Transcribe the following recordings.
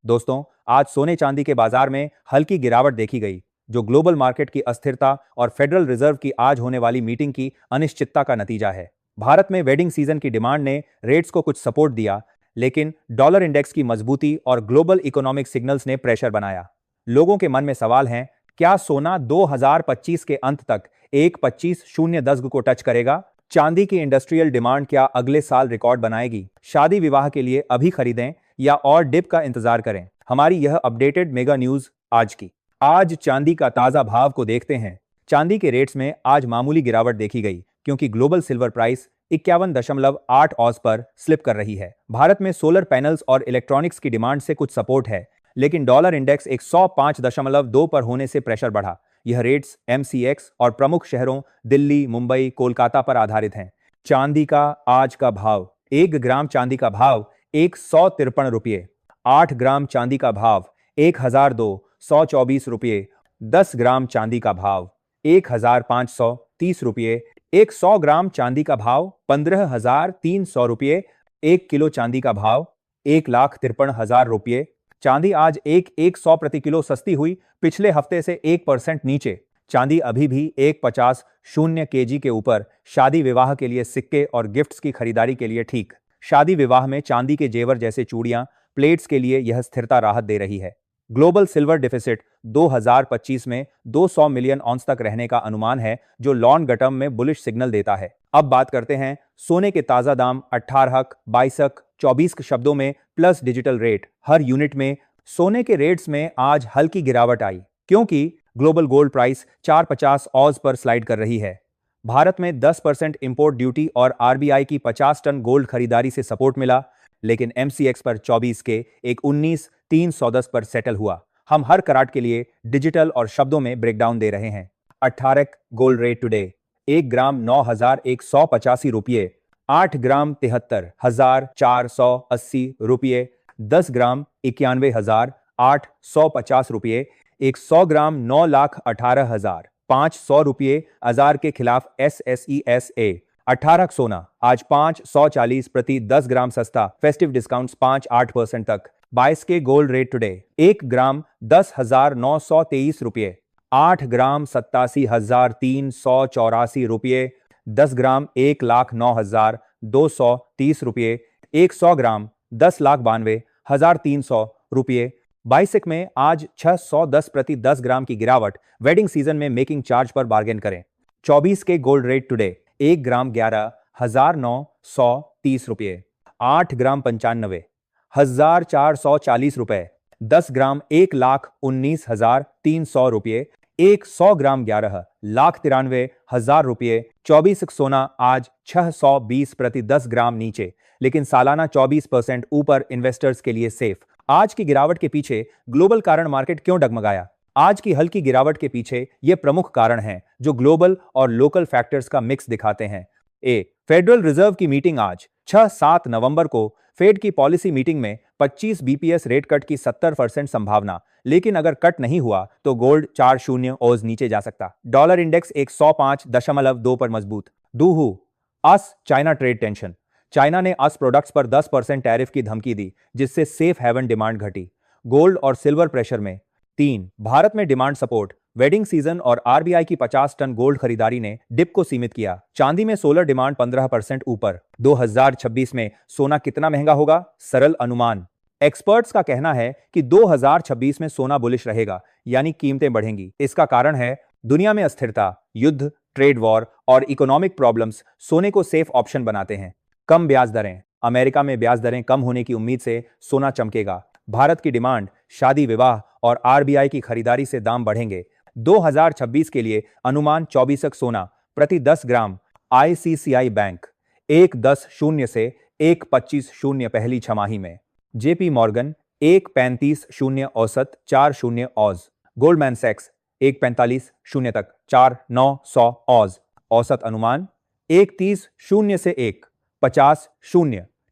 दोस्तों, आज सोने चांदी के बाजार में हल्की गिरावट देखी गई, जो ग्लोबल मार्केट की अस्थिरता और फेडरल रिजर्व की आज होने वाली मीटिंग की अनिश्चितता का नतीजा है। भारत में वेडिंग सीजन की डिमांड ने रेट्स को कुछ सपोर्ट दिया, लेकिन डॉलर इंडेक्स की मजबूती और ग्लोबल इकोनॉमिक सिग्नल्स ने प्रेशर बनाया। लोगों के मन में सवाल हैं, क्या सोना 2025 के अंत तक 1.2510 को टच करेगा? चांदी की इंडस्ट्रियल डिमांड क्या अगले साल रिकॉर्ड बनाएगी? शादी विवाह के लिए अभी खरीदें या और डिप का इंतजार करें? हमारी यह अपडेटेड मेगा न्यूज आज की। आज चांदी का ताजा भाव को देखते हैं। चांदी के रेट्स में आज मामूली गिरावट देखी गई, क्योंकि ग्लोबल सिल्वर प्राइस 51.8 ऑज पर स्लिप कर रही है। भारत में सोलर पैनल्स और इलेक्ट्रॉनिक्स की डिमांड से कुछ सपोर्ट है, लेकिन डॉलर इंडेक्स 105.2 पर होने से प्रेशर बढ़ा। यह रेट्स एमसीएक्स और प्रमुख शहरों दिल्ली, मुंबई, कोलकाता पर आधारित हैं। चांदी का आज का भाव: 1 ग्राम चांदी का भाव 153 रुपये, 8 ग्राम चांदी का भाव 1224 रुपये, 10 ग्राम चांदी का भाव 1530 रुपये, 100 ग्राम चांदी का भाव 15,300 रुपये, 1 किलो चांदी का भाव 1,53,000 रुपये। चांदी आज 100 प्रति किलो सस्ती हुई, पिछले हफ्ते से 1% नीचे। चांदी अभी भी 150 केजी के ऊपर। शादी विवाह के लिए सिक्के और गिफ्ट्स की खरीदारी के लिए ठीक। शादी विवाह में चांदी के जेवर जैसे चूड़ियां, प्लेट्स के लिए यह स्थिरता राहत दे रही है। ग्लोबल सिल्वर डिफिसिट 2025 में 200 मिलियन ऑन्स तक रहने का अनुमान है, जो लॉन्ग टर्म में बुलिश सिग्नल देता है। अब बात करते हैं सोने के ताजा दाम। 18, 22, 24 शब्दों में प्लस डिजिटल रेट हर यूनिट में। सोने के रेट्स में आज हल्की गिरावट आई, क्योंकि ग्लोबल गोल्ड प्राइस 450 ऑज पर स्लाइड कर रही है। भारत में 10% इंपोर्ट ड्यूटी और आरबीआई की 50 टन गोल्ड खरीदारी से सपोर्ट मिला, लेकिन एमसीएक्स पर 24 के एक 19,310 पर सेटल हुआ। हम हर कराट के लिए डिजिटल और शब्दों में ब्रेकडाउन दे रहे हैं। 18 गोल्ड रेट टुडे: 1 ग्राम 9,185 रुपये, 8 ग्राम 73,480 रुपये, 10 ग्राम 91,850 रुपये, 100 ग्राम 9,18,500 रुपये। हजार के खिलाफ SSESA 18 सोना आज 540 प्रति 10 ग्राम सस्ता, फेस्टिव डिस्काउंट्स 5-8% तक। 22 के गोल्ड रेट टुडे: 1 ग्राम 10,923 रुपये, 8 ग्राम 87,384 रुपये, 10 ग्राम 1,09,230 रुपये, 100 ग्राम 10,92,300 रुपये। 22 में आज 610 प्रति 10 ग्राम की गिरावट। वेडिंग सीजन में मेकिंग चार्ज पर बार्गेन करें। 24 के गोल्ड रेट टुडे: 1 ग्राम 11,930 रुपये, 8 ग्राम 95,440 रुपये, 10 ग्राम 1,19,300 रुपये, 100 ग्राम 11,93,000 रुपये। 24 सोना आज 620 प्रति 10 ग्राम नीचे, लेकिन सालाना 24% ऊपर इन्वेस्टर्स के लिए सेफ। आज की गिरावट के पीछे ग्लोबल कारण मार्केट क्यों डगमगाया? आज की हल्की गिरावट के पीछे ये प्रमुख कारण हैं, जो ग्लोबल और लोकल फैक्टर्स का मिक्स दिखाते हैं। फेडरल रिजर्व की मीटिंग आज 6-7 नवंबर को। फेड की पॉलिसी मीटिंग में 25 बीपीएस रेट कट की 70% संभावना, लेकिन अगर कट नहीं हुआ तो गोल्ड 40 ओज नीचे जा सकता। डॉलर इंडेक्स 105.2 पर मजबूत। दूहू अस चाइना ट्रेड टेंशन: चाइना ने अस प्रोडक्ट्स पर 10% टैरिफ की धमकी दी, जिससे सेफ हेवन डिमांड घटी। गोल्ड और सिल्वर प्रेशर में। 3 भारत में डिमांड सपोर्ट: वेडिंग सीजन और आरबीआई की 50 टन गोल्ड खरीदारी ने डिप को सीमित किया। चांदी में सोलर डिमांड 15% ऊपर। 2026 में सोना कितना महंगा होगा? सरल अनुमान: एक्सपर्ट्स का कहना है कि 2026 में सोना बुलिश रहेगा, यानी कीमतें बढ़ेंगी। इसका कारण है दुनिया में अस्थिरता, युद्ध, ट्रेड वॉर और इकोनॉमिक प्रॉब्लम्स सोने को सेफ ऑप्शन बनाते हैं। कम ब्याज दरें: अमेरिका में ब्याज दरें कम होने की उम्मीद से सोना चमकेगा। भारत की डिमांड, शादी विवाह और आरबीआई की खरीदारी से दाम बढ़ेंगे। 2026 के लिए अनुमान: 24 सोना प्रति 10 ग्राम। आईसीसीआई बैंक 1.10 से 1.25 पहली छमाही में। जेपी मॉर्गन 1.35 औसत 40 ऑज। गोल्डमैन सैक्स 1.45 तक 4,900 ऑज। औसत अनुमान 1.30 से 1.50।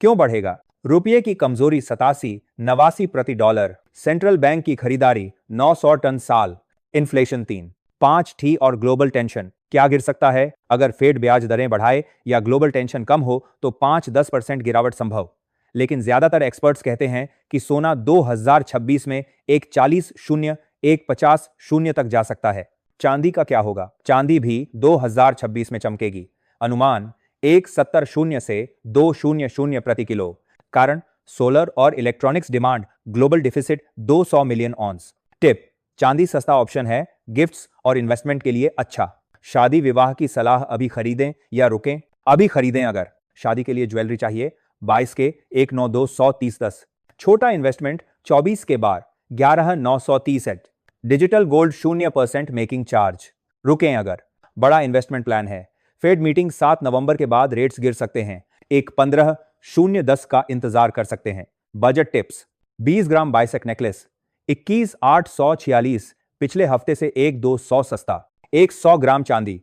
क्यों बढ़ेगा? रुपये की कमजोरी 87-89 प्रति डॉलर। सेंट्रल बैंक की खरीदारी 900 टन साल। इन्फ्लेशन 3-5 और ग्लोबल टेंशन क्या गिर सकता है? अगर फेड ब्याज दरें बढ़ाए या ग्लोबल टेंशन कम हो तो 5-10% गिरावट संभव, लेकिन ज्यादातर एक्सपर्ट्स कहते हैं कि सोना 2026 में एक 40-0, एक 50-0 तक जा सकता है। चांदी का क्या होगा? चांदी भी 2026 में चमकेगी। अनुमान 170 से 200 प्रति किलो। कारण सोलर और electronics demand, global deficit 200 million ounces. Tip: चांदी सस्ता ऑप्शन है, गिफ्ट्स और इन्वेस्टमेंट के लिए अच्छा। शादी विवाह की सलाह अभी खरीदें या रुकें? अभी खरीदें। अगर शादी के लिए ज्वेलरी चाहिए 22 के 192-130-10। छोटा इन्वेस्टमेंट 24 के बार 11,930। Digital gold 0% making charge. रुकें अगर बड़ा इन्वेस्टमेंट प्लान है। फेड मीटिंग 7 नवंबर के बाद रेट्स गिर सकते हैं। एक 15,010 का इंतजार कर सकते हैं। बजट टिप्स: 20 ग्राम बाइसेक नेकलेस 21,846, पिछले हफ्ते से 1,200 सस्ता। 100 ग्राम चांदी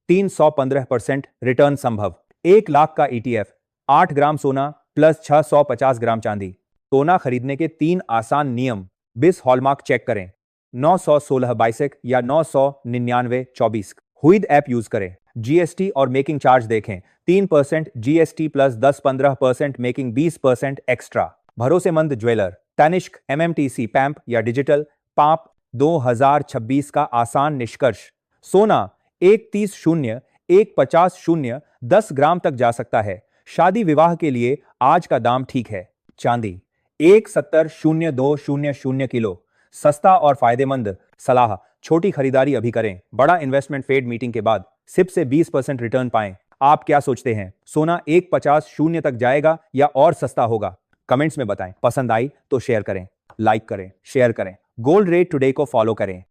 315% रिटर्न संभव। 1 लाख का ETF 8 ग्राम सोना प्लस 650 ग्राम चांदी। सोना खरीदने के 3 आसान नियम। बिस हॉलमार्क चेक करें। 916 बाइसेक या 999-24। हुईद ऐप यूज करें। GST और मेकिंग चार्ज देखें। 3% GST प्लस 10-15% मेकिंग 20% एक्स्ट्रा। भरोसेमंद ज्वेलर तनिष्क, MMTC, पैम्प या डिजिटल पाप। 2026 का आसान निष्कर्ष: सोना 130-0, 150-0, 10 ग्राम तक जा सकता है। शादी विवाह के लिए आज का दाम ठीक है। चांदी 170,200 किलो, सस्ता और फायदेमंद। सलाह: छोटी खरीदारी अभी करें, बड़ा इन्वेस्टमेंट फेड मीटिंग के बाद। सिप से 20% रिटर्न पाएं। आप क्या सोचते हैं? सोना 150-0 तक जाएगा या और सस्ता होगा? कमेंट्स में बताएं। पसंद आई तो शेयर करें, लाइक करें, शेयर करें। गोल्ड रेट टुडे को फॉलो करें।